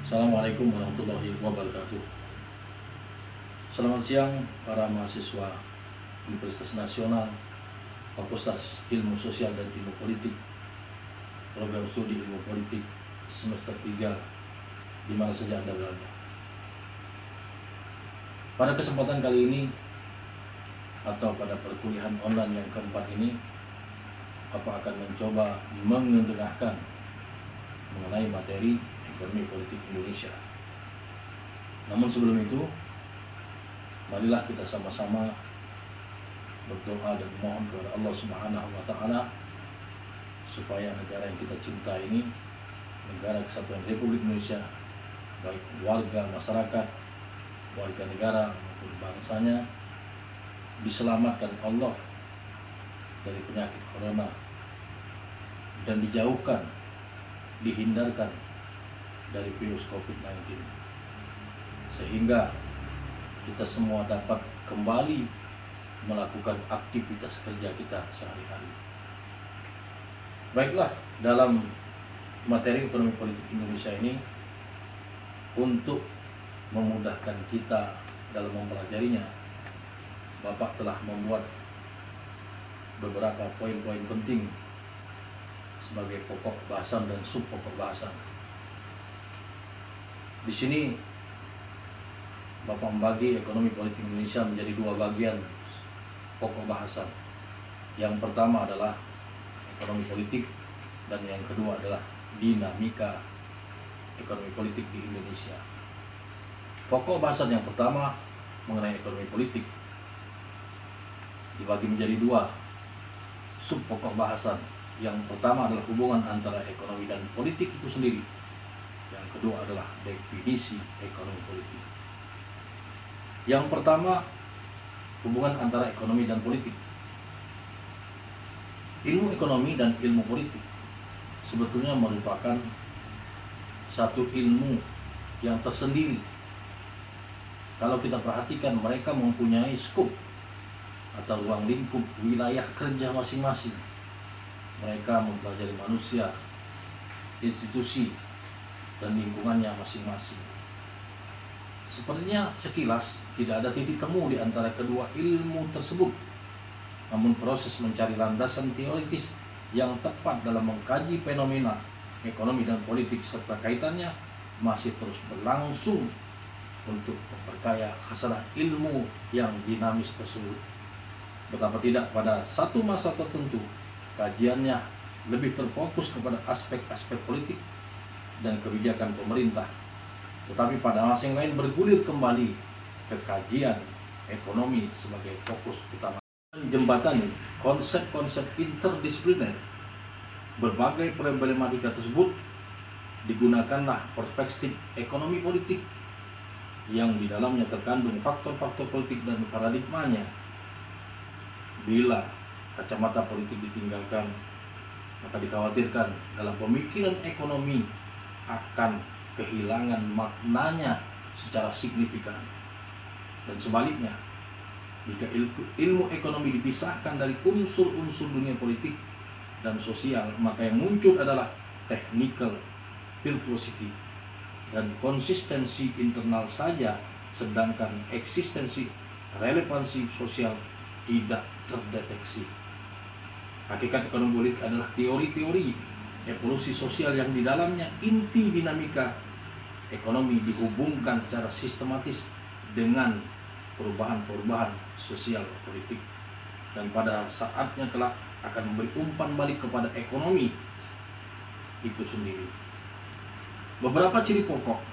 Assalamualaikum warahmatullahi wabarakatuh. Selamat siang para mahasiswa Universitas Nasional, Fakultas Ilmu Sosial dan Ilmu Politik, Program Studi Ilmu Politik semester 3, di mana saja Anda berada. Pada kesempatan kali ini, atau pada perkuliahan online yang keempat ini, Bapak akan mencoba mengetengahkan mengenai materi ekonomi politik Indonesia. Namun sebelum itu, marilah kita sama-sama berdoa dan mohon kepada Allah Subhanahu wa Ta'ala supaya negara yang kita cinta ini, negara kesatuan Republik Indonesia, baik warga masyarakat, warga negara maupun bangsanya, diselamatkan Allah dari penyakit corona dan dijauhkan, dihindarkan dari virus COVID-19, sehingga kita semua dapat kembali melakukan aktivitas kerja kita sehari-hari. Baiklah, dalam materi ekonomi politik Indonesia ini, untuk memudahkan kita dalam mempelajarinya, Bapak telah membuat beberapa poin-poin penting sebagai pokok bahasan dan subpokok bahasan. Di sini Bapak membagi ekonomi politik Indonesia menjadi dua bagian pokok bahasan. Yang pertama adalah ekonomi politik, dan yang kedua adalah dinamika ekonomi politik di Indonesia. Pokok bahasan yang pertama mengenai ekonomi politik dibagi menjadi dua subpokok bahasan. Yang pertama adalah hubungan antara ekonomi dan politik itu sendiri. Yang kedua adalah definisi ekonomi politik. Yang pertama, hubungan antara ekonomi dan politik. Ilmu ekonomi dan ilmu politik sebetulnya merupakan satu ilmu yang tersendiri. Kalau kita perhatikan, mereka mempunyai skop atau ruang lingkup wilayah kerja masing-masing. Mereka mempelajari manusia, institusi, dan lingkungannya masing-masing. Sepertinya sekilas tidak ada titik temu di antara kedua ilmu tersebut. Namun proses mencari landasan teoritis yang tepat dalam mengkaji fenomena ekonomi dan politik serta kaitannya masih terus berlangsung untuk memperkaya khasanah ilmu yang dinamis tersebut. Betapa tidak, pada satu masa tertentu kajiannya lebih terfokus kepada aspek-aspek politik dan kebijakan pemerintah, tetapi pada masa yang lain bergulir kembali ke kajian ekonomi sebagai fokus utama. Jembatani konsep-konsep interdisipliner berbagai problematika tersebut, digunakanlah perspektif ekonomi politik yang di dalamnya terkandung faktor-faktor politik dan paradigmanya. Bila kacamata politik ditinggalkan, maka dikhawatirkan dalam pemikiran ekonomi akan kehilangan maknanya secara signifikan. Dan sebaliknya, jika ilmu ekonomi dipisahkan dari unsur-unsur dunia politik dan sosial, maka yang muncul adalah technical virtuosity dan konsistensi internal saja, sedangkan eksistensi relevansi sosial tidak terdeteksi. Hakikat ekonomi politik adalah teori-teori evolusi sosial yang di dalamnya inti dinamika ekonomi dihubungkan secara sistematis dengan perubahan-perubahan sosial politik, dan pada saatnya kelak akan memberi umpan balik kepada ekonomi itu sendiri. Beberapa ciri pokok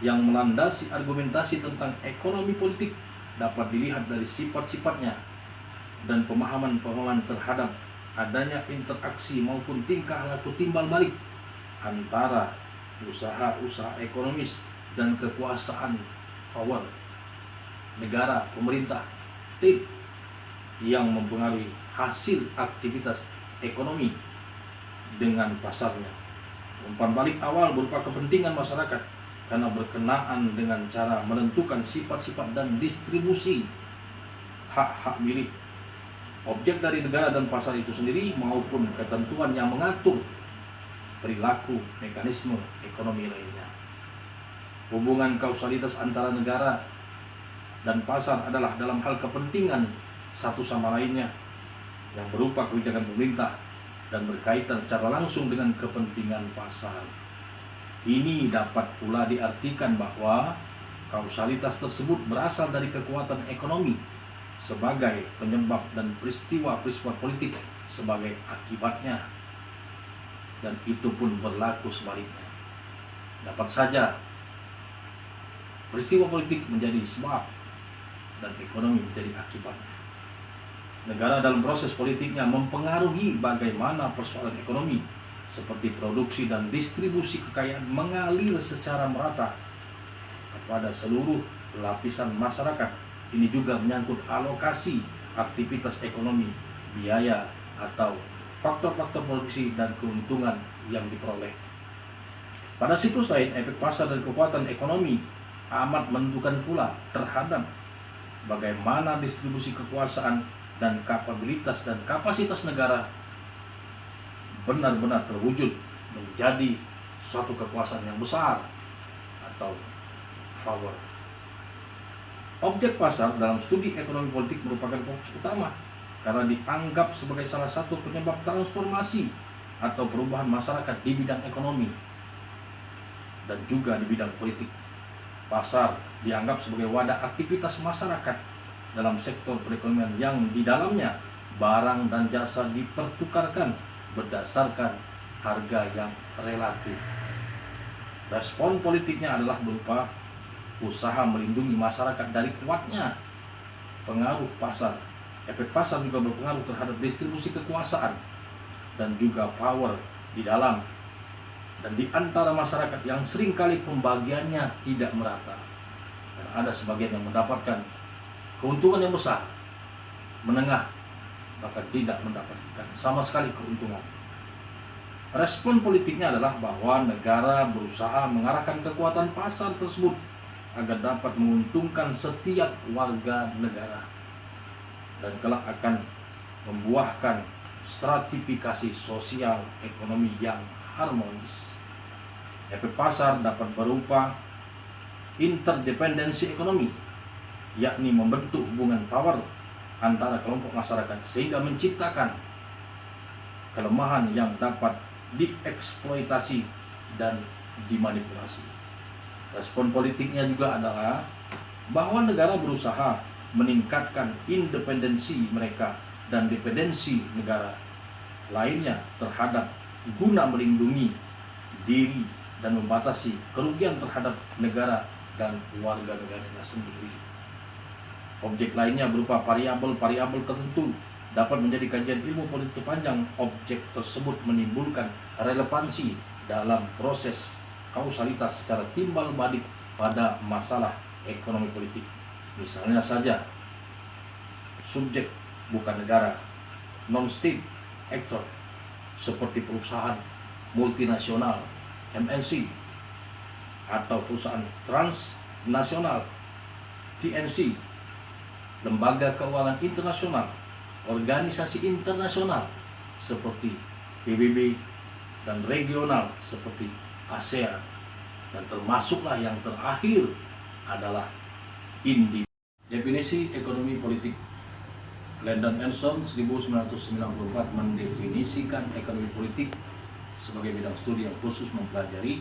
yang melandasi argumentasi tentang ekonomi politik dapat dilihat dari sifat-sifatnya dan pemahaman-pemahaman terhadap adanya interaksi maupun tingkah laku timbal balik antara usaha-usaha ekonomis dan kekuasaan power negara, pemerintah, state, yang mempengaruhi hasil aktivitas ekonomi dengan pasarnya. Umpan balik awal berupa kepentingan masyarakat karena berkenaan dengan cara menentukan sifat-sifat dan distribusi hak-hak milik objek dari negara dan pasar itu sendiri, maupun ketentuan yang mengatur perilaku mekanisme ekonomi lainnya. Hubungan kausalitas antara negara dan pasar adalah dalam hal kepentingan satu sama lainnya yang berupa kebijakan pemerintah dan berkaitan secara langsung dengan kepentingan pasar. Ini dapat pula diartikan bahwa kausalitas tersebut berasal dari kekuatan ekonomi sebagai penyebab dan peristiwa-peristiwa politik sebagai akibatnya, dan itu pun berlaku sebaliknya. Dapat saja peristiwa politik menjadi sebab dan ekonomi menjadi akibatnya. Negara dalam proses politiknya mempengaruhi bagaimana persoalan ekonomi seperti produksi dan distribusi kekayaan mengalir secara merata kepada seluruh lapisan masyarakat. Ini juga menyangkut alokasi aktivitas ekonomi, biaya atau faktor-faktor produksi dan keuntungan yang diperoleh. Pada siklus lain, efek pasar dan kekuatan ekonomi amat menentukan pula terhadap bagaimana distribusi kekuasaan dan kapabilitas dan kapasitas negara benar-benar terwujud menjadi suatu kekuasaan yang besar atau power. Objek pasar dalam studi ekonomi politik merupakan fokus utama karena dianggap sebagai salah satu penyebab transformasi atau perubahan masyarakat di bidang ekonomi dan juga di bidang politik. Pasar dianggap sebagai wadah aktivitas masyarakat dalam sektor perekonomian yang di dalamnya barang dan jasa dipertukarkan berdasarkan harga yang relatif. Respon politiknya adalah berupa usaha melindungi masyarakat dari kuatnya pengaruh pasar. Efek pasar juga berpengaruh terhadap distribusi kekuasaan dan juga power di dalam dan di antara masyarakat yang seringkali pembagiannya tidak merata. Dan ada sebagian yang mendapatkan keuntungan yang besar, menengah, bahkan tidak mendapatkan sama sekali keuntungan. Respon politiknya adalah bahwa negara berusaha mengarahkan kekuatan pasar tersebut agar dapat menguntungkan setiap warga negara dan kelak akan membuahkan stratifikasi sosial ekonomi yang harmonis. Efek pasar dapat berupa interdependensi ekonomi, yakni membentuk hubungan power antara kelompok masyarakat sehingga menciptakan kelemahan yang dapat dieksploitasi dan dimanipulasi. Respon politiknya juga adalah bahwa negara berusaha meningkatkan independensi mereka dan dependensi negara lainnya terhadap guna melindungi diri dan membatasi kerugian terhadap negara dan warga negaranya sendiri. Objek lainnya berupa variabel-variabel tertentu dapat menjadi kajian ilmu politik panjang. Objek tersebut menimbulkan relevansi dalam proses kausalitas secara timbal balik pada masalah ekonomi politik. Misalnya saja, subjek bukan negara, non-state actor seperti perusahaan multinasional, MNC, atau perusahaan transnasional, TNC, lembaga keuangan internasional, organisasi internasional seperti PBB, dan regional seperti ASEAN, dan termasuklah yang terakhir adalah individu. Definisi ekonomi politik. Landon Anderson 1994 mendefinisikan ekonomi politik sebagai bidang studi yang khusus mempelajari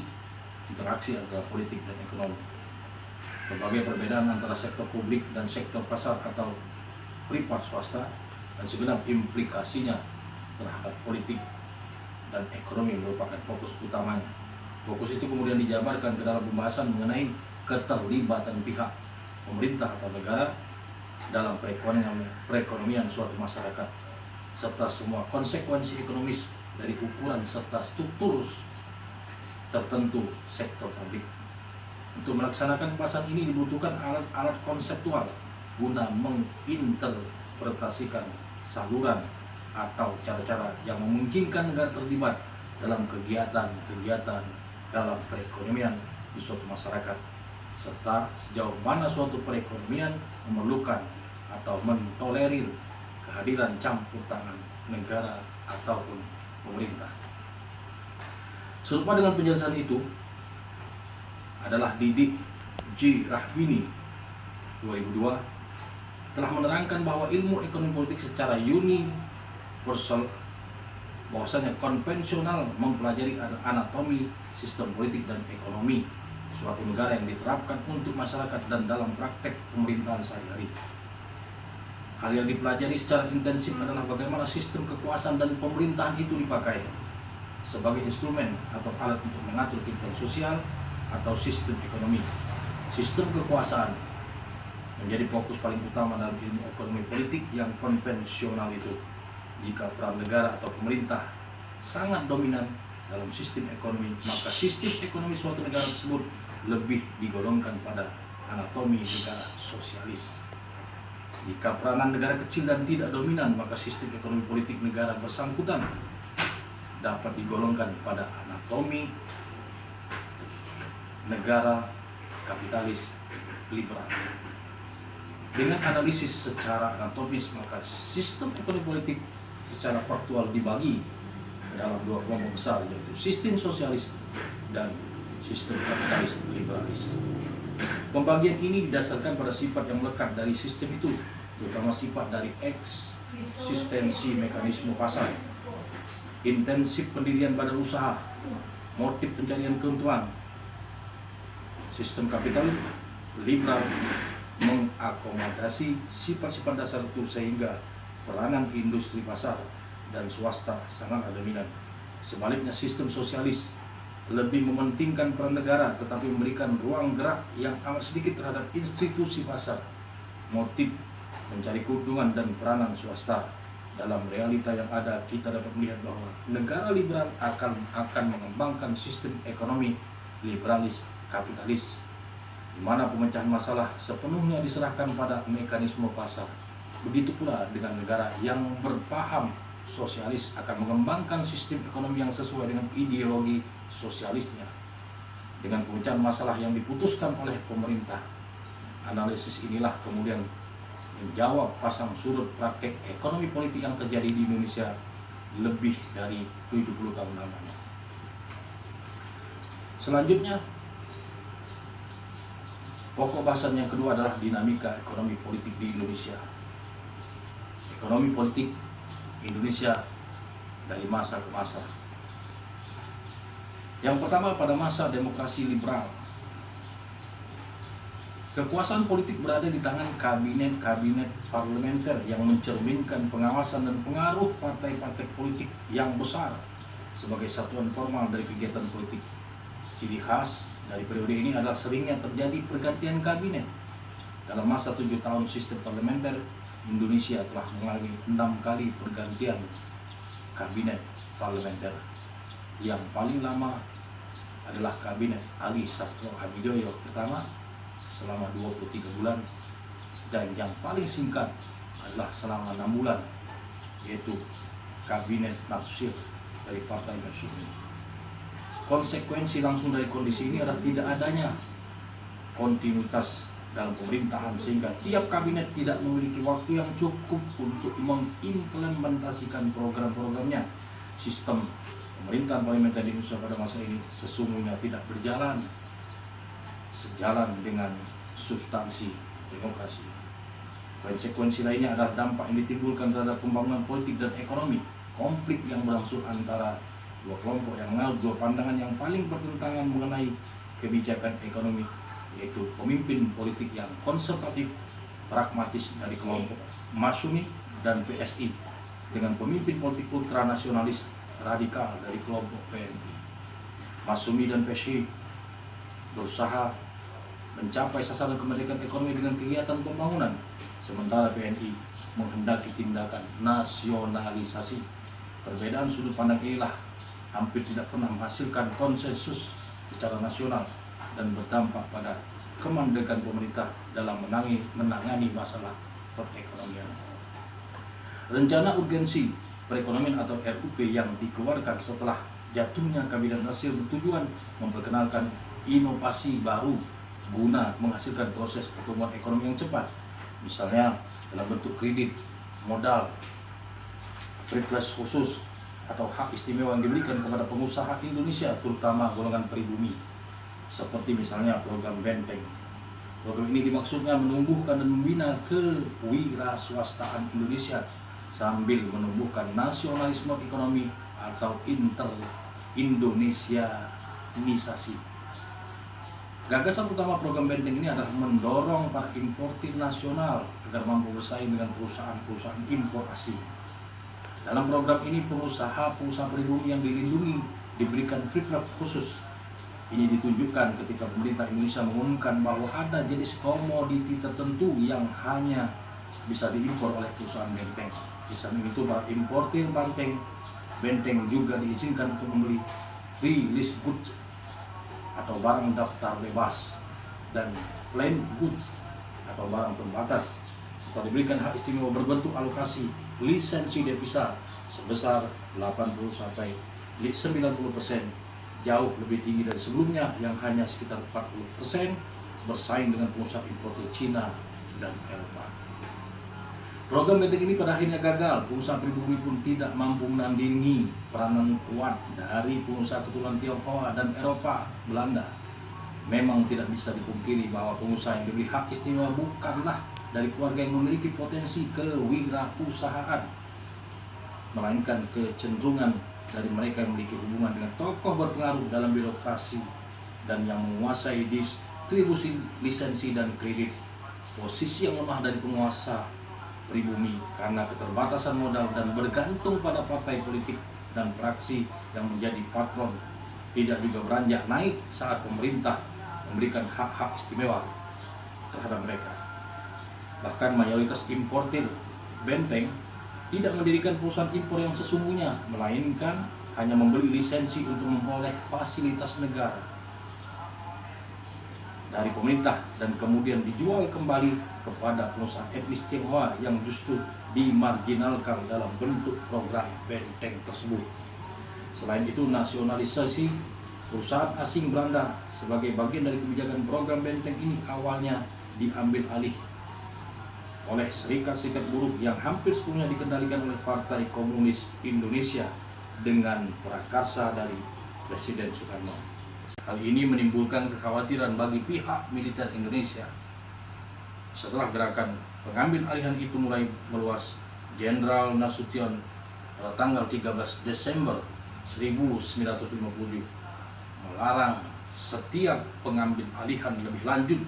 interaksi antara politik dan ekonomi. Berbagai perbedaan antara sektor publik dan sektor pasar atau privat swasta dan segenap implikasinya terhadap politik dan ekonomi merupakan fokus utamanya. Fokus itu kemudian dijabarkan ke dalam pembahasan mengenai keterlibatan pihak pemerintah atau negara dalam perekonomian suatu masyarakat serta semua konsekuensi ekonomis dari ukuran serta struktur tertentu sektor publik. Untuk melaksanakan pembahasan ini dibutuhkan alat-alat konseptual guna menginterpretasikan saluran atau cara-cara yang memungkinkan negara terlibat dalam kegiatan-kegiatan dalam perekonomian di suatu masyarakat, serta sejauh mana suatu perekonomian memerlukan atau mentolerir kehadiran campur tangan negara ataupun pemerintah. Serupa dengan penjelasan itu, adalah Didik J. Rahbini 2002 telah menerangkan bahwa ilmu ekonomi politik secara universal bahwasanya konvensional mempelajari anatomi sistem politik dan ekonomi suatu negara yang diterapkan untuk masyarakat dan dalam praktek pemerintahan sehari-hari. Hal yang dipelajari secara intensif adalah bagaimana sistem kekuasaan dan pemerintahan itu dipakai sebagai instrumen atau alat untuk mengatur kehidupan sosial atau sistem ekonomi. Sistem kekuasaan menjadi fokus paling utama dalam ilmu ekonomi politik yang konvensional itu. Jika peran negara atau pemerintah sangat dominan dalam sistem ekonomi, maka sistem ekonomi suatu negara tersebut lebih digolongkan pada anatomi negara sosialis. Jika peranan negara kecil dan tidak dominan, maka sistem ekonomi politik negara bersangkutan dapat digolongkan pada anatomi negara kapitalis liberal. Dengan analisis secara anatomis, maka sistem ekonomi politik secara faktual dibagi dalam dua kelompok besar, yaitu sistem sosialis dan sistem kapitalis liberalis. Pembagian ini didasarkan pada sifat yang melekat dari sistem itu, terutama sifat dari eksistensi mekanisme pasar, intensif pendirian badan usaha, motif pencarian keuntungan. Sistem kapitalis liberal mengakomodasi sifat-sifat dasar itu sehingga peranan industri pasar dan swasta sangat dominan. Sebaliknya sistem sosialis lebih mementingkan peran negara tetapi memberikan ruang gerak yang amat sedikit terhadap institusi pasar, motif mencari keuntungan dan peranan swasta. Dalam realita yang ada, kita dapat melihat bahwa negara liberal akan mengembangkan sistem ekonomi liberalis kapitalis, di mana pemecahan masalah sepenuhnya diserahkan pada mekanisme pasar. Begitu pula dengan negara yang berpaham sosialis akan mengembangkan sistem ekonomi yang sesuai dengan ideologi sosialisnya dengan pemecahan masalah yang diputuskan oleh pemerintah. Analisis inilah kemudian menjawab pasang surut praktek ekonomi politik yang terjadi di Indonesia lebih dari 70 tahun lamanya. Selanjutnya, pokok bahasan yang kedua adalah dinamika ekonomi politik di Indonesia. Ekonomi politik Indonesia dari masa ke masa. Yang pertama, pada masa demokrasi liberal, kekuasaan politik berada di tangan kabinet-kabinet parlementer yang mencerminkan pengawasan dan pengaruh partai-partai politik yang besar sebagai satuan formal dari kegiatan politik. Ciri khas dari periode ini adalah seringnya terjadi pergantian kabinet. Dalam masa 7 tahun sistem parlementer, Indonesia telah mengalami 6 kali pergantian kabinet parlementer. Yang paling lama adalah kabinet Ali Sastro Hamijoyo pertama selama 23 bulan, dan yang paling singkat adalah selama 6 bulan, yaitu kabinet Natsir dari Partai Masyumi. Konsekuensi langsung dari kondisi ini adalah tidak adanya kontinuitas dalam pemerintahan, sehingga tiap kabinet tidak memiliki waktu yang cukup untuk mengimplementasikan program-programnya. Sistem pemerintahan parlementer di Indonesia pada masa ini sesungguhnya tidak berjalan sejalan dengan substansi demokrasi. Konsekuensi lainnya adalah dampak yang ditimbulkan terhadap pembangunan politik dan ekonomi. Konflik yang berlangsung antara dua kelompok yang menganut dua pandangan yang paling bertentangan mengenai kebijakan ekonomi, yaitu pemimpin politik yang konservatif pragmatis dari kelompok Masyumi dan PSI dengan pemimpin politik ultranasionalis radikal dari kelompok PNI. Masyumi dan PSI berusaha mencapai sasaran kemerdekaan ekonomi dengan kegiatan pembangunan, sementara PNI menghendaki tindakan nasionalisasi. Perbedaan sudut pandang inilah hampir tidak pernah menghasilkan konsensus secara nasional dan berdampak pada kemandekan pemerintah dalam menangani masalah perekonomian. Rencana urgensi perekonomian atau RUP yang dikeluarkan setelah jatuhnya Kabinet Natsir bertujuan memperkenalkan inovasi baru guna menghasilkan proses pertumbuhan ekonomi yang cepat, misalnya dalam bentuk kredit, modal, privilege khusus atau hak istimewa yang diberikan kepada pengusaha Indonesia, terutama golongan pribumi. seperti misalnya program Benteng. Program ini dimaksudkan menumbuhkan dan membina kewirausahaan Indonesia sambil menumbuhkan nasionalisme ekonomi atau Indonesianisasi. Gagasan utama program Benteng ini adalah mendorong para importir nasional agar mampu bersaing dengan perusahaan-perusahaan impor asing. Dalam program ini pengusaha-pengusaha pribumi yang dilindungi diberikan free trade khusus. Ini ditunjukkan ketika pemerintah Indonesia mengumumkan bahwa ada jenis komoditi tertentu yang hanya bisa diimpor oleh perusahaan Benteng. Di samping itu, para importir Benteng juga diizinkan untuk membeli free list goods atau barang daftar bebas dan plain goods atau barang terbatas, serta diberikan hak istimewa berbentuk alokasi lisensi devisa sebesar 80-90%, jauh lebih tinggi dari sebelumnya yang hanya sekitar 40%, bersaing dengan pengusaha importer Cina dan Eropa. Program Benteng ini pada akhirnya gagal. Pengusaha pribumi pun tidak mampu menandingi peranan kuat dari pengusaha keturunan Tionghoa dan Eropa, Belanda. Memang tidak bisa dipungkiri bahwa pengusaha yang diberi hak istimewa bukanlah dari keluarga yang memiliki potensi kewirausahaan, melainkan kecenderungan dari mereka yang memiliki hubungan dengan tokoh berpengaruh dalam birokrasi dan yang menguasai distribusi lisensi dan kredit. Posisi yang lemah dari penguasa pribumi karena keterbatasan modal dan bergantung pada partai politik dan praksi yang menjadi patron, tidak juga beranjak naik saat pemerintah memberikan hak-hak istimewa terhadap mereka. Bahkan mayoritas importir Benteng tidak mendirikan perusahaan impor yang sesungguhnya, melainkan hanya membeli lisensi untuk memperoleh fasilitas negara dari pemerintah dan kemudian dijual kembali kepada pengusaha etnis Tionghoa yang justru dimarginalkan dalam bentuk program Benteng tersebut. Selain itu, nasionalisasi perusahaan asing Belanda sebagai bagian dari kebijakan program Benteng ini awalnya diambil alih oleh serikat-serikat buruh yang hampir sepenuhnya dikendalikan oleh Partai Komunis Indonesia dengan prakarsa dari Presiden Soekarno. Hal ini menimbulkan kekhawatiran bagi pihak militer Indonesia. Setelah gerakan pengambil alihan itu mulai meluas, Jenderal Nasution pada tanggal 13 Desember 1957 melarang setiap pengambil alihan lebih lanjut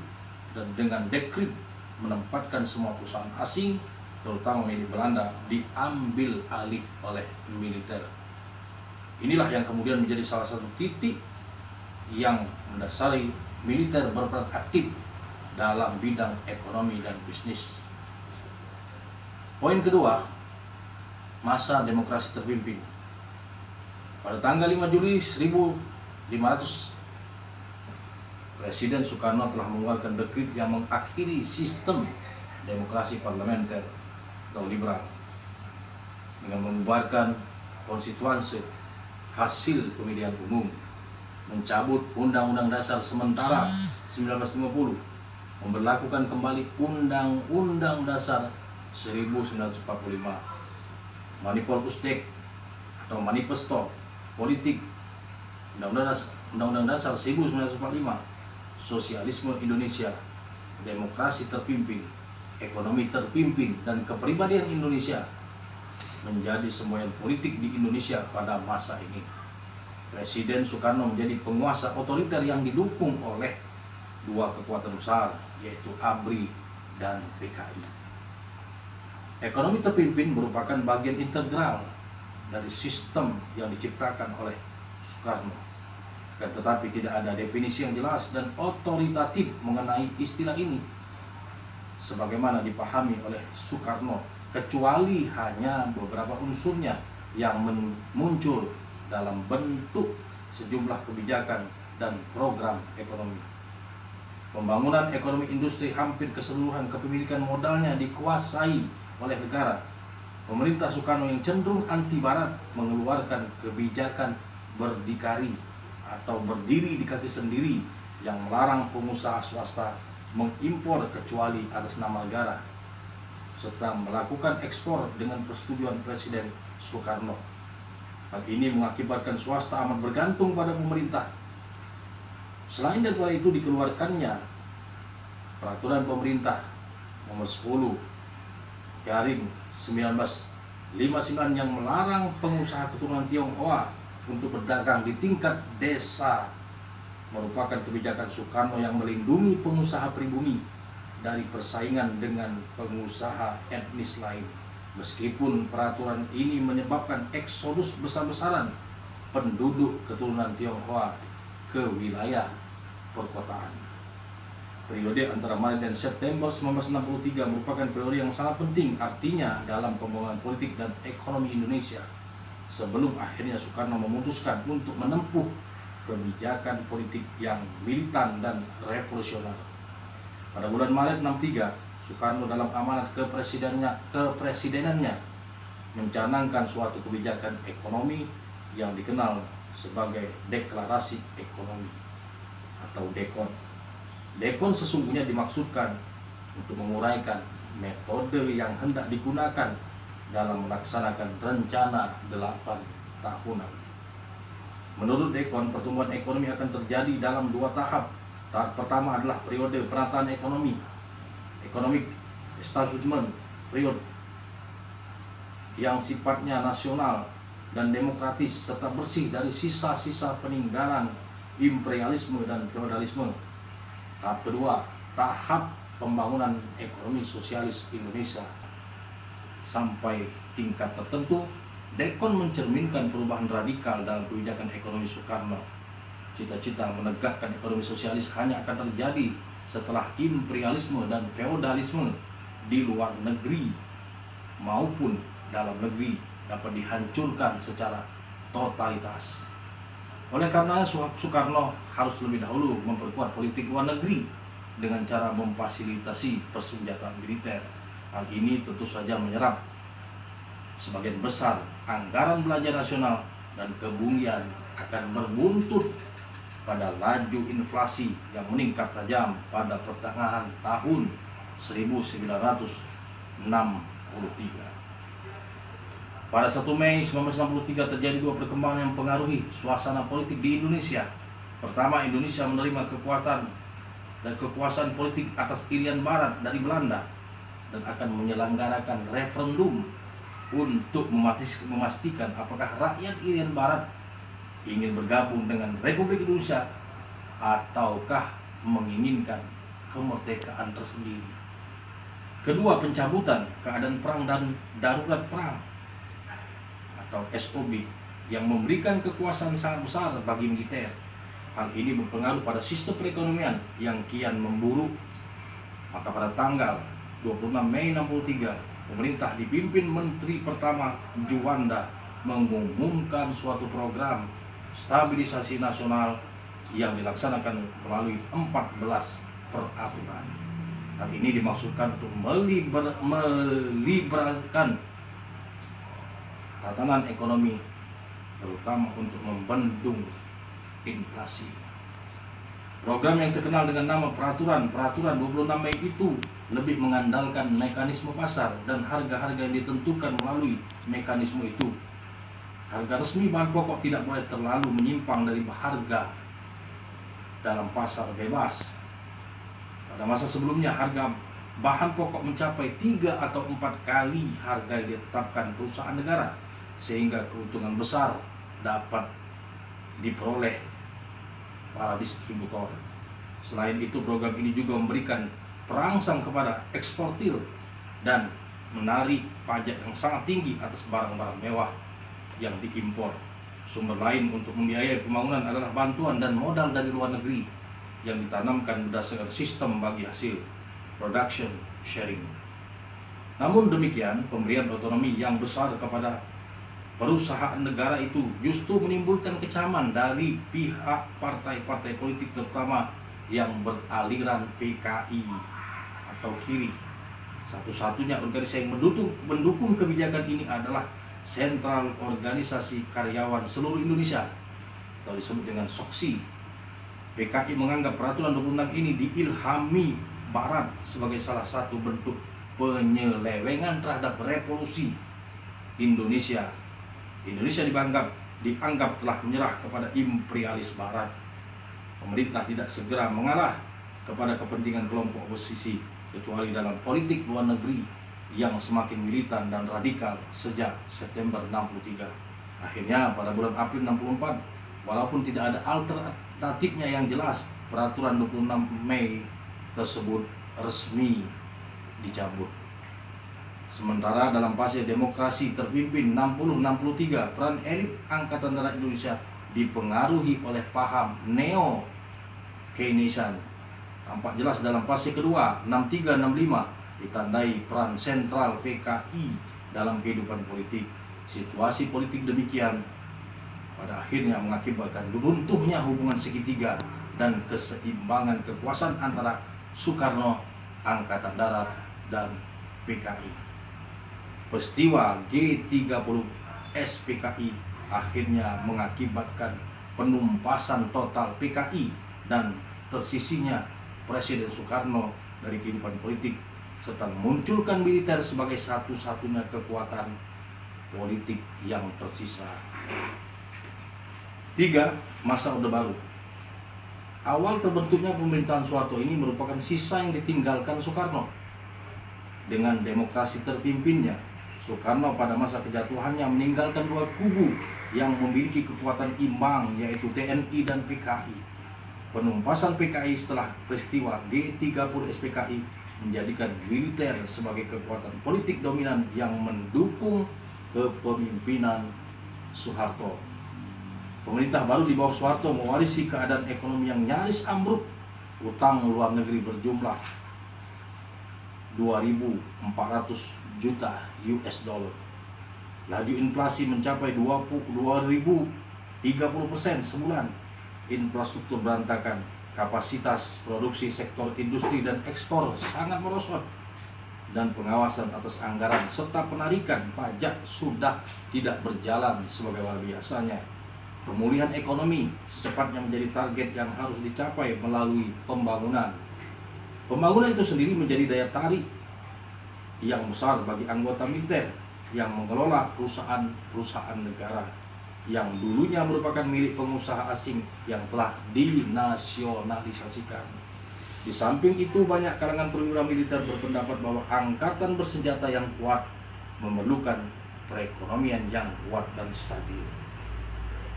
dan dengan dekret menempatkan semua perusahaan asing, terutama milik Belanda, diambil alih oleh militer. Inilah yang kemudian menjadi salah satu titik yang mendasari militer berperan aktif dalam bidang ekonomi dan bisnis. Poin kedua, masa demokrasi terpimpin. Pada tanggal 5 Juli 1500, Presiden Soekarno telah mengeluarkan dekret yang mengakhiri sistem demokrasi parlementer atau liberal dengan membubarkan konstituansi hasil pemilihan umum, mencabut Undang-Undang Dasar sementara 1950, memberlakukan kembali Undang-Undang Dasar 1945, Manifestek atau Manifesto Politik, Undang-Undang Dasar 1945, Sosialisme Indonesia, Demokrasi terpimpin, Ekonomi terpimpin, dan Kepribadian Indonesia menjadi semboyan politik di Indonesia pada masa ini. Presiden Soekarno menjadi penguasa otoriter yang didukung oleh dua kekuatan besar, yaitu ABRI dan PKI. Ekonomi terpimpin merupakan bagian integral dari sistem yang diciptakan oleh Soekarno. Tetapi tidak ada definisi yang jelas dan otoritatif mengenai istilah ini sebagaimana dipahami oleh Soekarno, kecuali hanya beberapa unsurnya yang muncul dalam bentuk sejumlah kebijakan dan program ekonomi. Pembangunan ekonomi industri hampir keseluruhan kepemilikan modalnya dikuasai oleh negara. Pemerintah Soekarno yang cenderung anti barat mengeluarkan kebijakan berdikari atau berdiri di kaki sendiri yang melarang pengusaha swasta mengimpor kecuali atas nama negara, serta melakukan ekspor dengan persetujuan Presiden Soekarno. Hal ini mengakibatkan swasta amat bergantung pada pemerintah. Selain daripada itu, dikeluarkannya peraturan pemerintah nomor 10 garing 1959 yang melarang pengusaha keturunan Tionghoa untuk berdagang di tingkat desa, merupakan kebijakan Soekarno yang melindungi pengusaha pribumi dari persaingan dengan pengusaha etnis lain. Meskipun peraturan ini menyebabkan eksodus besar-besaran penduduk keturunan Tionghoa ke wilayah perkotaan. Periode antara Maret dan September 1963 merupakan periode yang sangat penting artinya dalam pembangunan politik dan ekonomi Indonesia, sebelum akhirnya Soekarno memutuskan untuk menempuh kebijakan politik yang militan dan revolusioner. Pada bulan Maret 63, Soekarno dalam amanat kepresidenannya mencanangkan suatu kebijakan ekonomi yang dikenal sebagai Deklarasi Ekonomi atau DEKON. DEKON sesungguhnya dimaksudkan untuk menguraikan metode yang hendak digunakan dalam melaksanakan rencana 8 tahunan. Menurut DEKON, pertumbuhan ekonomi akan terjadi dalam 2 tahap. Tahap pertama adalah periode penataan ekonomi, economic establishment period, yang sifatnya nasional dan demokratis serta bersih dari sisa-sisa peninggalan imperialisme dan feodalisme. Tahap kedua, tahap pembangunan ekonomi sosialis Indonesia. Sampai tingkat tertentu, DEKON mencerminkan perubahan radikal dalam kebijakan ekonomi Soekarno. Cita-cita menegakkan ekonomi sosialis hanya akan terjadi setelah imperialisme dan feodalisme di luar negeri maupun dalam negeri dapat dihancurkan secara totalitas. Oleh karena Soekarno harus lebih dahulu memperkuat politik luar negeri dengan cara memfasilitasi persenjataan militer. Hal ini tentu saja menyerap sebagian besar anggaran belanja nasional dan kemudian akan berbuntut pada laju inflasi yang meningkat tajam pada pertengahan tahun 1963. Pada 1 Mei 1963 terjadi 2 perkembangan yang mempengaruhi suasana politik di Indonesia. Pertama, Indonesia menerima kekuatan dan kekuasaan politik atas Irian Barat dari Belanda dan akan menyelenggarakan referendum untuk memastikan apakah rakyat Irian Barat ingin bergabung dengan Republik Indonesia ataukah menginginkan kemerdekaan tersendiri. Kedua, pencabutan keadaan perang dan darurat perang atau SOB yang memberikan kekuasaan sangat besar bagi militer. Hal ini berpengaruh pada sistem perekonomian yang kian memburuk. Maka pada tanggal 26 Mei 63, pemerintah dipimpin Menteri Pertama Juanda mengumumkan suatu program stabilisasi nasional yang dilaksanakan melalui 14 peraturan. Hal ini dimaksudkan untuk meliberalkan tatanan ekonomi, terutama untuk membendung inflasi. Program yang terkenal dengan nama Peraturan 26 Mei itu lebih mengandalkan mekanisme pasar dan harga-harga yang ditentukan melalui mekanisme itu. Harga resmi bahan pokok tidak boleh terlalu menyimpang dari harga dalam pasar bebas. Pada masa sebelumnya, harga bahan pokok mencapai 3 atau 4 kali harga yang ditetapkan perusahaan negara, sehingga keuntungan besar dapat diperoleh para distributor. Selain itu, program ini juga memberikan perangsang kepada eksportir dan menarik pajak yang sangat tinggi atas barang-barang mewah yang diimpor. Sumber lain untuk membiayai pembangunan adalah bantuan dan modal dari luar negeri yang ditanamkan berdasarkan sistem bagi hasil production sharing. Namun demikian, pemberian otonomi yang besar kepada perusahaan negara itu justru menimbulkan kecaman dari pihak partai-partai politik, terutama yang beraliran PKI atau kiri. Satu-satunya organisasi yang mendukung kebijakan ini adalah Sentral Organisasi Karyawan Seluruh Indonesia atau disebut dengan SOKSI. PKI menganggap peraturan 26 ini diilhami Barat sebagai salah satu bentuk penyelewengan terhadap revolusi Indonesia. Indonesia dianggap telah menyerah kepada imperialis Barat. pemerintah tidak segera mengarah kepada kepentingan kelompok oposisi, kecuali dalam politik luar negeri yang semakin militan dan radikal sejak September 63. Akhirnya pada bulan April 64, walaupun tidak ada alternatifnya yang jelas, peraturan 26 Mei tersebut resmi dicabut. Sementara dalam fase demokrasi terpimpin 60-63, peran elit Angkatan Darat Indonesia dipengaruhi oleh paham neo-Keynesian. Tampak jelas dalam fase kedua 63-65 ditandai peran sentral PKI dalam kehidupan politik. Situasi politik demikian pada akhirnya mengakibatkan runtuhnya hubungan segitiga dan keseimbangan kekuasaan antara Soekarno, Angkatan Darat, dan PKI. Peristiwa G30S PKI akhirnya mengakibatkan penumpasan total PKI dan tersisinya Presiden Soekarno dari kehidupan politik, serta memunculkan militer sebagai satu-satunya kekuatan politik yang tersisa. 3. Masa Orde Baru. Awal terbentuknya pemerintahan Soeharto ini merupakan sisa yang ditinggalkan Soekarno. Dengan demokrasi terpimpinnya, Soekarno pada masa kejatuhannya meninggalkan dua kubu yang memiliki kekuatan imbang, yaitu TNI dan PKI. Penumpasan PKI setelah peristiwa G30 SPKI menjadikan militer sebagai kekuatan politik dominan yang mendukung kepemimpinan Soeharto. Pemerintah baru di bawah Soeharto mewarisi keadaan ekonomi yang nyaris ambruk. Utang luar negeri berjumlah 2.400 juta US dollar. Laju inflasi mencapai 30% sebulan. Infrastruktur berantakan. Kapasitas produksi sektor industri dan ekspor sangat merosot. Dan pengawasan atas anggaran serta penarikan pajak sudah tidak berjalan sebagaimana biasanya. Pemulihan ekonomi secepatnya menjadi target yang harus dicapai melalui pembangunan. Pembangunan itu sendiri menjadi daya tarik yang besar bagi anggota militer yang mengelola perusahaan-perusahaan negara yang dulunya merupakan milik pengusaha asing yang telah dinasionalisasikan. Di samping itu, banyak kalangan perwira militer berpendapat bahwa angkatan bersenjata yang kuat memerlukan perekonomian yang kuat dan stabil.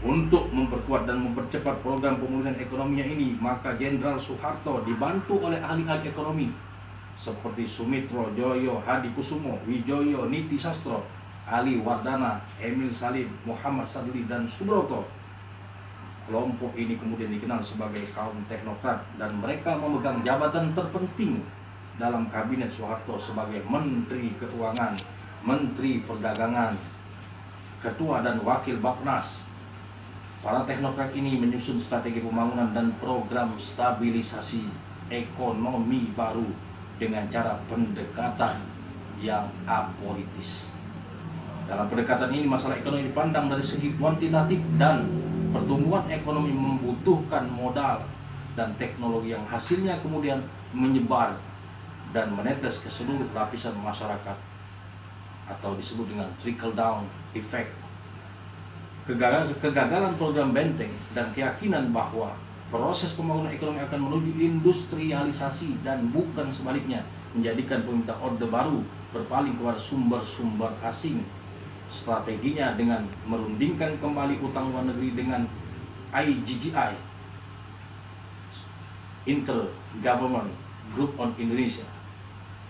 Untuk memperkuat dan mempercepat program pemulihan ekonominya ini, maka Jenderal Soeharto dibantu oleh ahli-ahli ekonomi seperti Sumitro Joyo Hadikusumo, Wijoyo Niti Sastro, Ali Wardana, Emil Salim, Muhammad Sadli, dan Subroto. Kelompok ini kemudian dikenal sebagai kaum teknokrat dan mereka memegang jabatan terpenting dalam kabinet Soeharto sebagai Menteri Keuangan, Menteri Perdagangan, Ketua dan Wakil Bappenas. Para teknokrat ini menyusun strategi pembangunan dan program stabilisasi ekonomi baru dengan cara pendekatan yang apolitis. Dalam pendekatan ini, masalah ekonomi dipandang dari segi kuantitatif dan pertumbuhan ekonomi membutuhkan modal dan teknologi yang hasilnya kemudian menyebar dan menetes ke seluruh lapisan masyarakat atau disebut dengan trickle down effect. Kegagalan program Benteng dan keyakinan bahwa proses pembangunan ekonomi akan menuju industrialisasi dan bukan sebaliknya menjadikan pemerintah Orde Baru berpaling kepada sumber-sumber asing. Strateginya dengan merundingkan kembali utang luar negeri dengan IGGI, Intergovernment Group on Indonesia,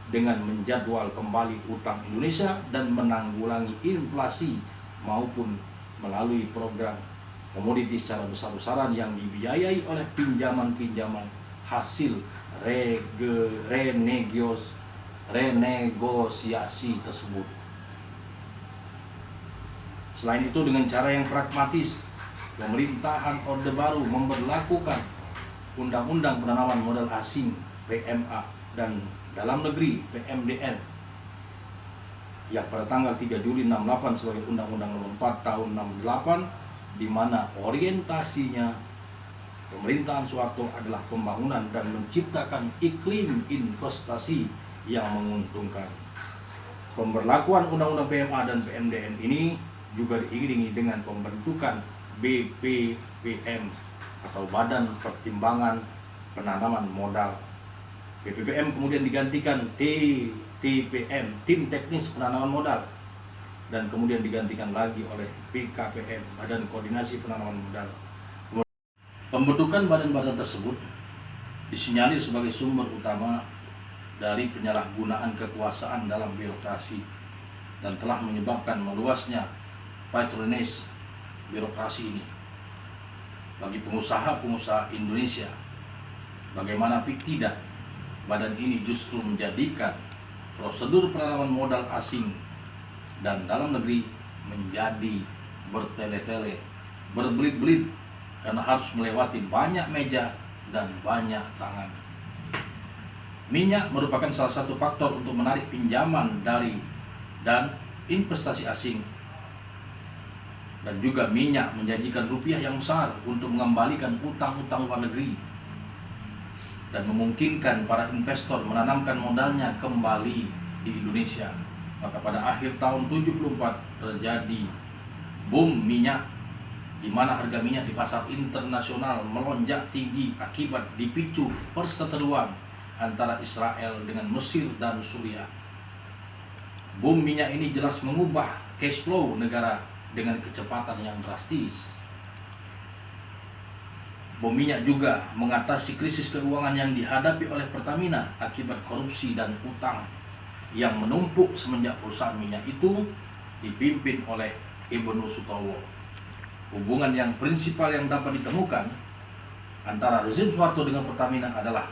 dengan menjadwal kembali utang Indonesia dan menanggulangi inflasi maupun melalui program komoditi secara besar-besaran yang dibiayai oleh pinjaman-pinjaman hasil renegosiasi tersebut. Selain itu, dengan cara yang pragmatis, pemerintahan Orde Baru memberlakukan Undang-Undang Penanaman Modal Asing PMA dan Dalam Negeri PMDN yang pada tanggal 3 Juli 68 sebagai Undang-Undang Nomor 4 Tahun 68, di mana orientasinya pemerintahan Soeharto adalah pembangunan dan menciptakan iklim investasi yang menguntungkan. Pemberlakuan Undang-Undang PMA dan PMDN ini juga diiringi dengan pembentukan BPPM atau Badan Pertimbangan Penanaman Modal. BPPM kemudian digantikan TTPM, Tim Teknis Penanaman Modal, dan kemudian digantikan lagi oleh BKPM, Badan Koordinasi Penanaman Modal. Pembentukan badan-badan tersebut disinyalir sebagai sumber utama dari penyalahgunaan kekuasaan dalam birokrasi dan telah menyebabkan meluasnya patronage birokrasi ini. Bagi pengusaha-pengusaha Indonesia, bagaimana tidak, badan ini justru menjadikan prosedur penanaman modal asing dan dalam negeri menjadi bertele-tele, berbelit-belit, karena harus melewati banyak meja dan banyak tangan. Minyak merupakan salah satu faktor untuk menarik pinjaman dari dan investasi asing, dan juga minyak menjanjikan rupiah yang besar untuk mengembalikan utang-utang luar negeri dan memungkinkan para investor menanamkan modalnya kembali di Indonesia. Maka pada akhir tahun 74 terjadi boom minyak, di mana harga minyak di pasar internasional melonjak tinggi akibat dipicu perseteruan antara Israel dengan Mesir dan Suriah. Boom minyak ini jelas mengubah cash flow negara dengan kecepatan yang drastis. Boom minyak juga mengatasi krisis keuangan yang dihadapi oleh Pertamina akibat korupsi dan utang yang menumpuk semenjak perusahaan minyak itu dipimpin oleh Ibnu Sutowo. Hubungan yang prinsipal yang dapat ditemukan antara rezim Soeharto dengan Pertamina adalah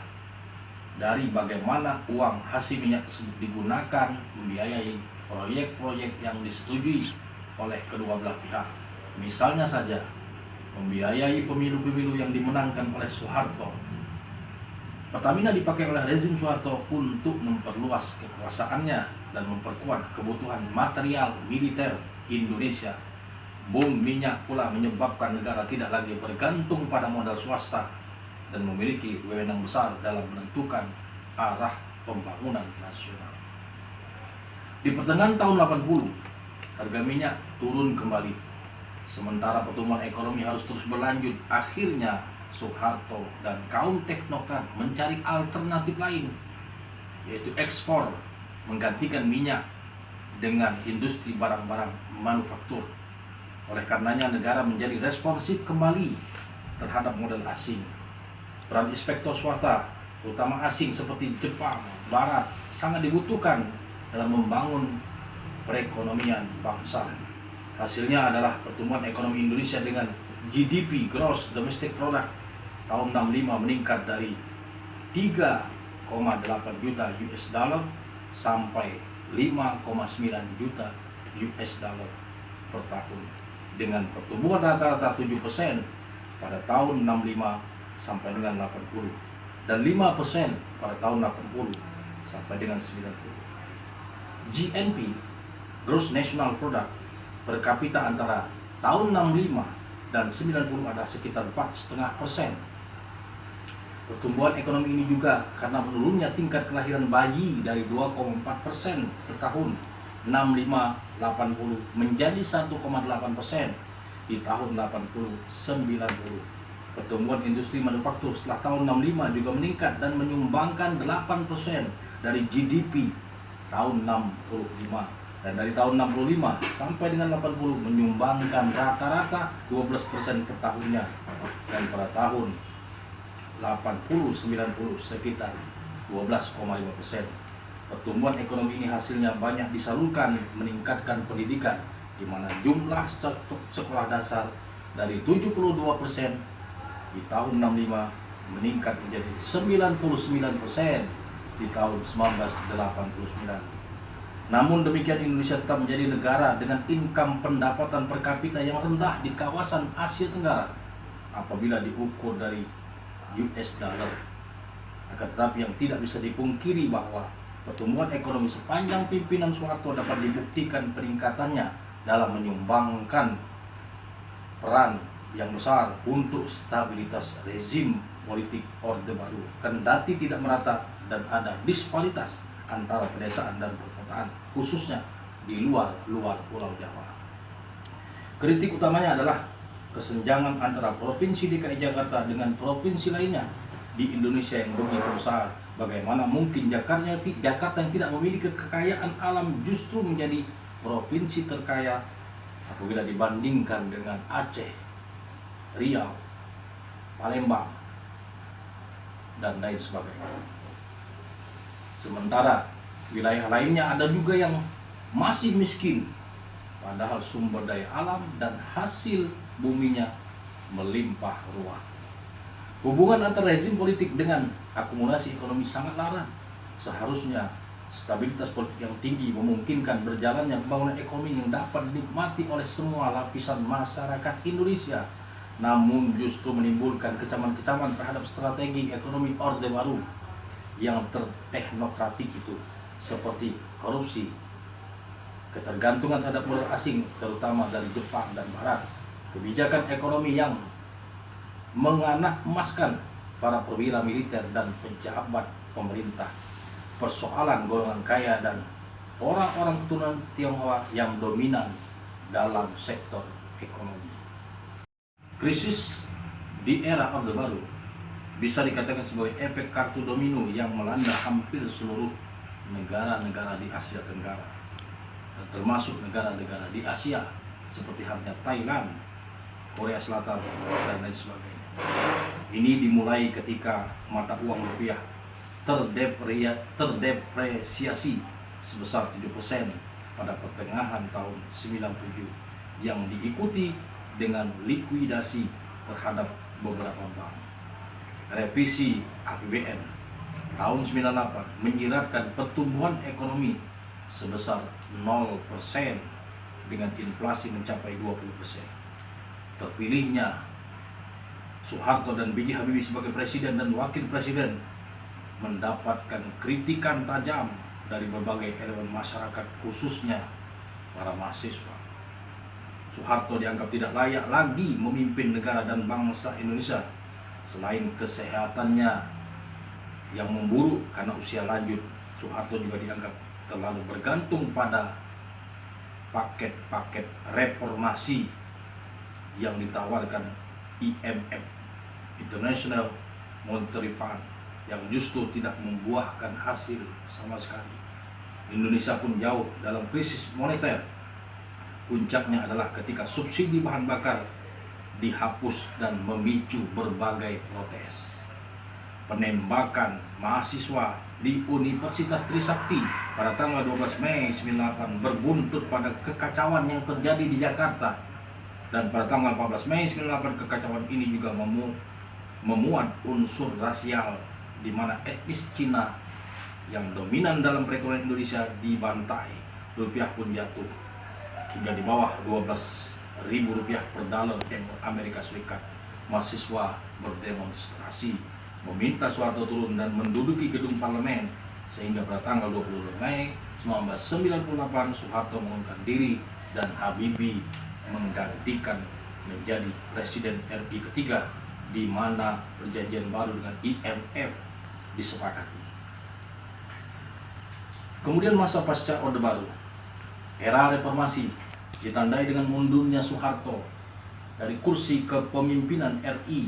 dari bagaimana uang hasil minyak tersebut digunakan membiayai proyek-proyek yang disetujui oleh kedua belah pihak. Misalnya saja, membiayai pemilu-pemilu yang dimenangkan oleh Soeharto. Pertamina dipakai oleh rezim Soeharto untuk memperluas kekuasaannya dan memperkuat kebutuhan material militer Indonesia. Boom minyak pula menyebabkan negara tidak lagi bergantung pada modal swasta dan memiliki wewenang besar dalam menentukan arah pembangunan nasional. Di pertengahan tahun 80, harga minyak turun kembali. Sementara pertumbuhan ekonomi harus terus berlanjut, akhirnya Soeharto dan kaum teknokrat mencari alternatif lain, yaitu ekspor, menggantikan minyak dengan industri barang-barang manufaktur. Oleh karenanya negara menjadi responsif kembali terhadap modal asing. Peran inspektor swasta, terutama asing seperti Jepang, Barat, sangat dibutuhkan dalam membangun perekonomian bangsa. Hasilnya adalah pertumbuhan ekonomi Indonesia dengan GDP (Gross Domestic Product) tahun 65 meningkat dari 3,8 juta US dollar sampai 5,9 juta US dollar per tahun, dengan pertumbuhan rata-rata 7% pada tahun 65 sampai dengan 80 dan 5% pada tahun 80 sampai dengan 90. GNP, Gross National Product, per kapita antara tahun 65 dan 90 ada sekitar 4,5%. Pertumbuhan ekonomi ini juga karena menurunnya tingkat kelahiran bayi dari 2,4% per tahun 65-80 menjadi 1,8% di tahun 80-90. Pertumbuhan industri manufaktur setelah tahun 65 juga meningkat dan menyumbangkan 8% dari GDP tahun 65, dan dari tahun 65 sampai dengan 80 menyumbangkan rata-rata 12% per tahunnya, dan pada tahun 80-90 sekitar 12,5%. Pertumbuhan ekonomi ini hasilnya banyak disalurkan meningkatkan pendidikan, di mana jumlah sekolah dasar dari 72% di tahun 65 meningkat menjadi 99% di tahun 1989. Namun demikian, Indonesia tetap menjadi negara dengan income pendapatan per kapita yang rendah di kawasan Asia Tenggara apabila diukur dari US dollar. Akan tetapi yang tidak bisa dipungkiri bahwa pertumbuhan ekonomi sepanjang pimpinan Soeharto dapat dibuktikan peningkatannya dalam menyumbangkan peran yang besar untuk stabilitas rezim politik Orde Baru, kendati tidak merata dan ada disparitas antara pedesaan dan perkotaan, khususnya di luar Pulau Jawa. Kritik utamanya adalah kesenjangan antara Provinsi DKI Jakarta dengan provinsi lainnya di Indonesia yang begitu besar. Bagaimana mungkin Jakarta yang tidak memiliki kekayaan alam justru menjadi provinsi terkaya apabila dibandingkan dengan Aceh, Riau, Palembang, dan lain sebagainya. Sementara wilayah lainnya ada juga yang masih miskin, padahal sumber daya alam dan hasil buminya melimpah ruah. Hubungan antara rezim politik dengan akumulasi ekonomi sangat larang. Seharusnya stabilitas politik yang tinggi memungkinkan berjalannya pembangunan ekonomi yang dapat dinikmati oleh semua lapisan masyarakat Indonesia. Namun justru menimbulkan kecaman-kecaman terhadap strategi ekonomi Orde Baru yang terteknokratik itu, seperti korupsi, ketergantungan terhadap modal asing terutama dari Jepang dan Barat, kebijakan ekonomi yang menganak emaskan para perwira militer dan pejabat pemerintah, persoalan golongan kaya dan orang-orang keturunan Tionghoa yang dominan dalam sektor ekonomi. Krisis di era Orde Baru bisa dikatakan sebagai efek kartu domino yang melanda hampir seluruh negara-negara di Asia Tenggara, termasuk negara-negara di Asia seperti halnya Thailand, Korea Selatan, dan lain sebagainya. Ini dimulai ketika mata uang rupiah terdepresiasi sebesar 7% pada pertengahan tahun 97 yang diikuti dengan likuidasi terhadap beberapa bank. Revisi APBN tahun 98 menyiratkan pertumbuhan ekonomi sebesar 0% dengan inflasi mencapai 20%. Terpilihnya Soeharto dan B.J. Habibie sebagai presiden dan wakil presiden mendapatkan kritikan tajam dari berbagai elemen masyarakat, khususnya para mahasiswa. Soeharto dianggap tidak layak lagi memimpin negara dan bangsa Indonesia. Selain kesehatannya yang memburuk karena usia lanjut, Soeharto juga dianggap terlalu bergantung pada paket-paket reformasi yang ditawarkan IMF, International Monetary Fund, yang justru tidak membuahkan hasil sama sekali. Indonesia pun jauh dalam krisis moneter. Puncaknya adalah ketika subsidi bahan bakar dihapus dan memicu berbagai protes. Penembakan mahasiswa di Universitas Trisakti pada tanggal 12 Mei 98 berbuntut pada kekacauan yang terjadi di Jakarta. Dan pada tanggal 14 Mei 98 kekacauan ini juga memuat unsur rasial, di mana etnis Cina yang dominan dalam perekonomian Indonesia dibantai. Rupiah pun jatuh hingga di bawah 12.000 rupiah per dolar Amerika Serikat. Mahasiswa berdemonstrasi meminta Soeharto turun dan menduduki gedung parlemen, sehingga pada tanggal 22 Mei 1998 Soeharto mengundurkan diri dan Habibie menggantikan menjadi presiden RI ketiga, di mana perjanjian baru dengan IMF disepakati. Kemudian masa pasca Orde Baru, era reformasi ditandai dengan mundurnya Soeharto dari kursi kepemimpinan RI,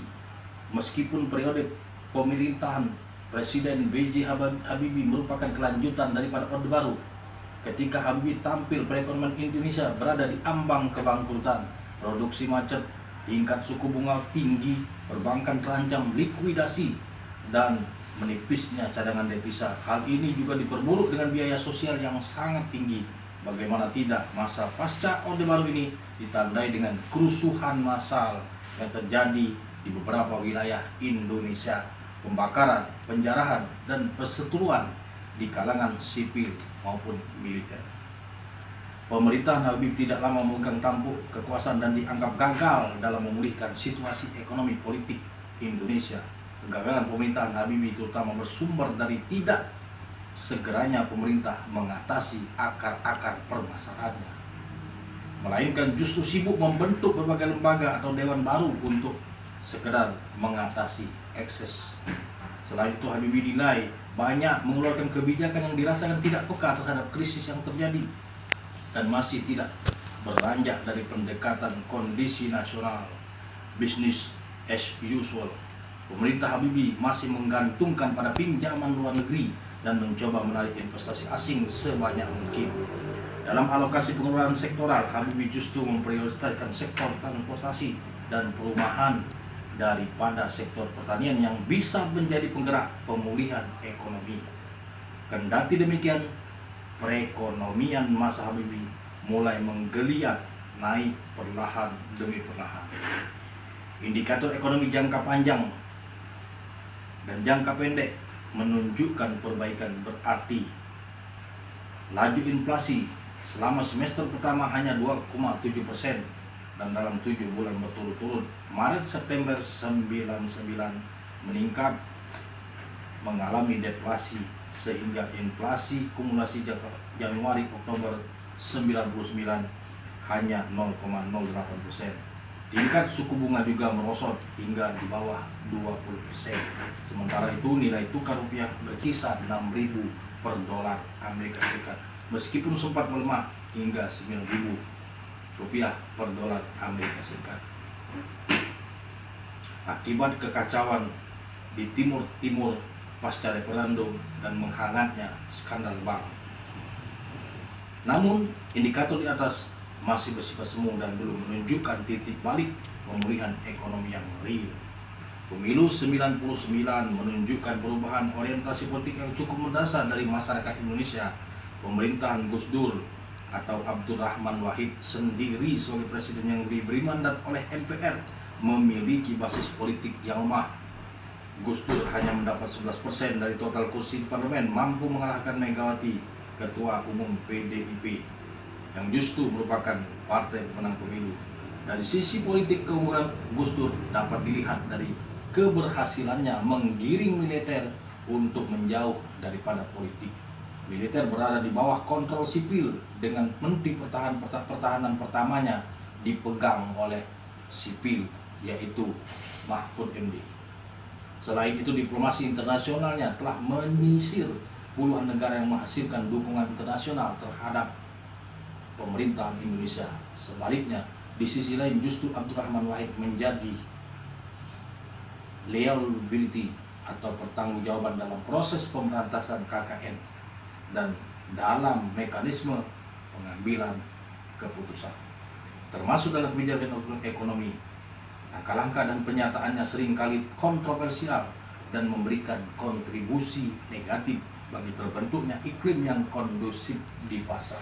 meskipun periode pemerintahan Presiden B.J. Habibie merupakan kelanjutan daripada Orde Baru. Ketika Habibie tampil, perekonomian Indonesia berada di ambang kebangkrutan, produksi macet, tingkat suku bunga tinggi, perbankan terancam likuidasi, dan menipisnya cadangan devisa. Hal ini juga diperburuk dengan biaya sosial yang sangat tinggi. Bagaimana tidak, masa pasca Orde Baru ini ditandai dengan kerusuhan massal yang terjadi di beberapa wilayah Indonesia, pembakaran, penjarahan, dan perseteruan di kalangan sipil maupun militer. Pemerintahan Habibie tidak lama memegang tampuk kekuasaan dan dianggap gagal dalam memulihkan situasi ekonomi politik Indonesia. Kegagalan pemerintahan Habibie terutama bersumber dari tidak segeranya pemerintah mengatasi akar-akar permasalahannya, melainkan justru sibuk membentuk berbagai lembaga atau dewan baru untuk sekedar mengatasi ekses. Selain itu, Habibie dinilai banyak mengeluarkan kebijakan yang dirasakan tidak peka terhadap krisis yang terjadi dan masih tidak beranjak dari pendekatan kondisi nasional business as usual. Pemerintah Habibie masih menggantungkan pada pinjaman luar negeri dan mencoba menarik investasi asing sebanyak mungkin. Dalam alokasi pengeluaran sektoral, Habibie justru memprioritaskan sektor transportasi dan perumahan daripada sektor pertanian yang bisa menjadi penggerak pemulihan ekonomi. Kendati demikian, perekonomian masa Habibie mulai menggeliat naik perlahan demi perlahan. Indikator ekonomi jangka panjang dan jangka pendek menunjukkan perbaikan, berarti laju inflasi selama semester pertama hanya 2,7% dan dalam 7 bulan berturut-turut Maret September 99 meningkat mengalami deflasi sehingga inflasi kumulasi Januari Oktober 99 hanya 0,08%. Tingkat suku bunga juga merosot hingga di bawah 20%. Sementara itu nilai tukar rupiah berkisar 6.000 per dolar Amerika Serikat meskipun sempat melemah hingga 9.000 rupiah per dolar Amerika Serikat. Akibat kekacauan di Timur Timur pasca referendum dan menghangatnya skandal bank. Namun indikator di atas masih bersifat semu dan belum menunjukkan titik balik pemulihan ekonomi yang real. Pemilu 99 menunjukkan perubahan orientasi politik yang cukup mendasar dari masyarakat Indonesia. Pemerintahan Gus Dur atau Abdurrahman Wahid sendiri sebagai presiden yang diberi mandat oleh MPR memiliki basis politik yang lemah. Gus Dur hanya mendapat 11% dari total kursi di parlemen, mampu mengalahkan Megawati, ketua umum PDIP, yang justru merupakan partai pemenang pemilu. Dari sisi politik, keunggulan Gus Dur dapat dilihat dari keberhasilannya menggiring militer untuk menjauh daripada politik. Militer berada di bawah kontrol sipil dengan menteri pertahanan pertamanya dipegang oleh sipil, yaitu Mahfud MD. Selain itu, diplomasi internasionalnya telah menyisir puluhan negara yang menghasilkan dukungan internasional terhadap pemerintahan Indonesia. Sebaliknya, di sisi lain justru Abdurrahman Wahid menjadi liability atau pertanggungjawaban dalam proses pemberantasan KKN dan dalam mekanisme pengambilan keputusan, termasuk dalam kebijakan ekonomi. Langkah-langkah dan pernyataannya seringkali kontroversial dan memberikan kontribusi negatif bagi terbentuknya iklim yang kondusif di pasar.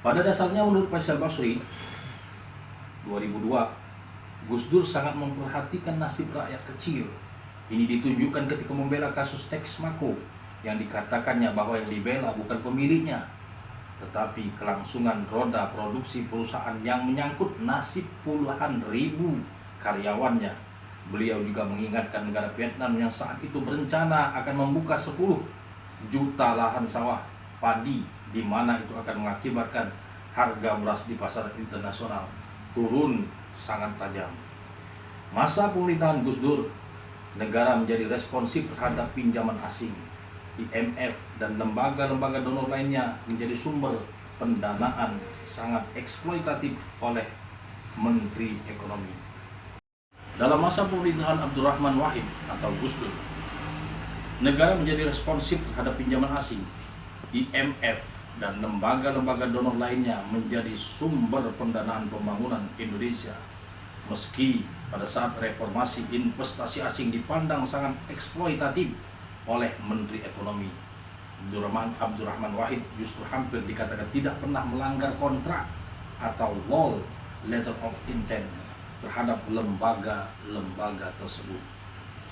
Pada dasarnya menurut Faisal Basri 2002, Gus Dur sangat memperhatikan nasib rakyat kecil. Ini ditunjukkan ketika membela kasus Texmaco yang dikatakannya bahwa yang dibela bukan pemiliknya, tetapi kelangsungan roda produksi perusahaan yang menyangkut nasib puluhan ribu karyawannya. Beliau juga mengingatkan negara Vietnam yang saat itu berencana akan membuka 10 juta lahan sawah padi, di mana itu akan mengakibatkan harga beras di pasar internasional turun sangat tajam. Masa pemerintahan Gus Dur, negara menjadi responsif terhadap pinjaman asing. IMF dan lembaga-lembaga donor lainnya menjadi sumber pendanaan sangat eksploitatif oleh Menteri Ekonomi. Dalam masa pemerintahan Abdurrahman Wahid atau Gus Dur, negara menjadi responsif terhadap pinjaman asing. IMF dan lembaga-lembaga donor lainnya menjadi sumber pendanaan pembangunan Indonesia. Meski pada saat reformasi investasi asing dipandang sangat eksploitatif oleh Menteri Ekonomi, Abdurrahman Wahid justru hampir dikatakan tidak pernah melanggar kontrak atau LOL, letter of intent, terhadap lembaga-lembaga tersebut.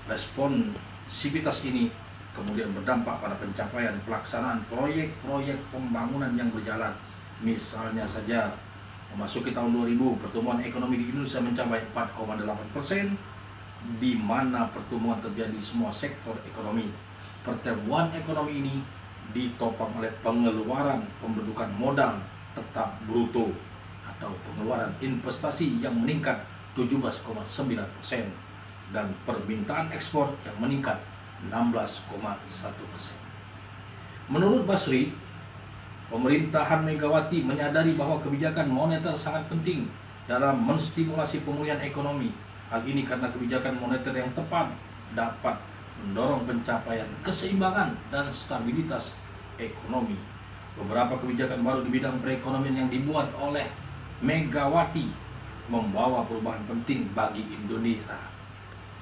Responsivitas ini kemudian berdampak pada pencapaian pelaksanaan proyek-proyek pembangunan yang berjalan. Misalnya saja, memasuki tahun 2000, pertumbuhan ekonomi di Indonesia mencapai 4,8%, di mana pertumbuhan terjadi di semua sektor ekonomi. Pertumbuhan ekonomi ini ditopang oleh pengeluaran pembentukan modal tetap bruto atau pengeluaran investasi yang meningkat 17,9% dan permintaan ekspor yang meningkat 16,1%. Menurut Basri, pemerintahan Megawati menyadari bahwa kebijakan moneter sangat penting dalam menstimulasi pemulihan ekonomi. Hal ini karena kebijakan moneter yang tepat dapat mendorong pencapaian keseimbangan dan stabilitas ekonomi. Beberapa kebijakan baru di bidang perekonomian yang dibuat oleh Megawati membawa perubahan penting bagi Indonesia,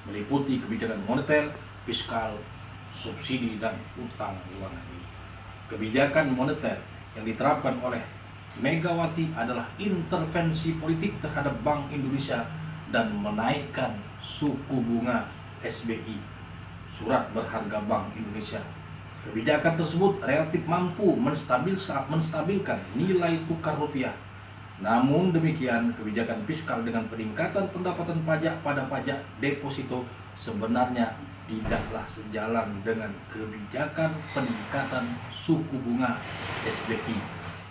meliputi kebijakan moneter, fiskal, subsidi, dan utang luar negeri. Kebijakan moneter yang diterapkan oleh Megawati adalah intervensi politik terhadap Bank Indonesia dan menaikkan suku bunga SBI, surat berharga Bank Indonesia. Kebijakan tersebut relatif mampu menstabilkan nilai tukar rupiah. Namun demikian, kebijakan fiskal dengan peningkatan pendapatan pajak pada pajak deposito sebenarnya tidaklah sejalan dengan kebijakan peningkatan suku bunga SBI,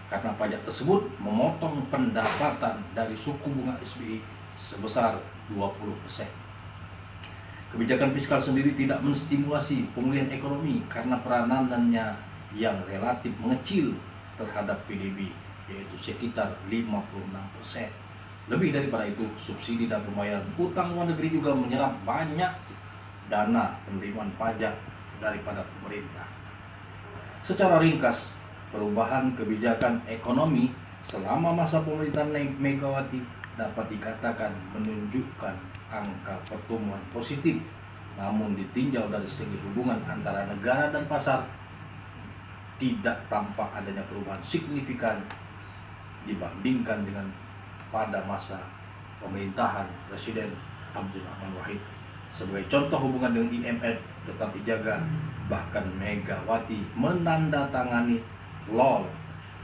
karena pajak tersebut memotong pendapatan dari suku bunga SBI sebesar 20%. Kebijakan fiskal sendiri tidak menstimulasi pemulihan ekonomi karena peranannya yang relatif mengecil terhadap PDB, yaitu sekitar 56%. Lebih daripada itu, subsidi dan pembayaran utang luar negeri juga menyerap banyak dana penerimaan pajak daripada pemerintah. Secara ringkas, perubahan kebijakan ekonomi selama masa pemerintahan Megawati dapat dikatakan menunjukkan angka pertumbuhan positif, namun ditinjau dari segi hubungan antara negara dan pasar tidak tampak adanya perubahan signifikan dibandingkan dengan pada masa pemerintahan Presiden Abdurrahman Wahid. Sebagai contoh, hubungan dengan IMF tetap dijaga, bahkan Megawati menandatangani LOL,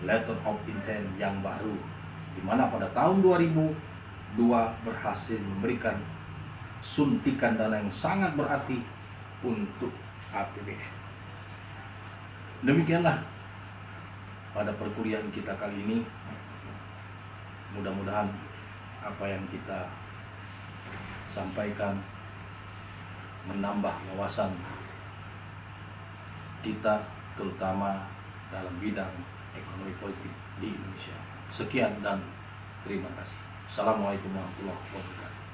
Letter of Intent, yang baru, di mana pada tahun 2002 berhasil memberikan suntikan dana yang sangat berarti untuk APBN. Demikianlah pada perkuliahan kita kali ini. Mudah-mudahan apa yang kita sampaikan menambah wawasan kita, terutama dalam bidang ekonomi politik di Indonesia. Sekian dan terima kasih. Assalamualaikum warahmatullahi wabarakatuh.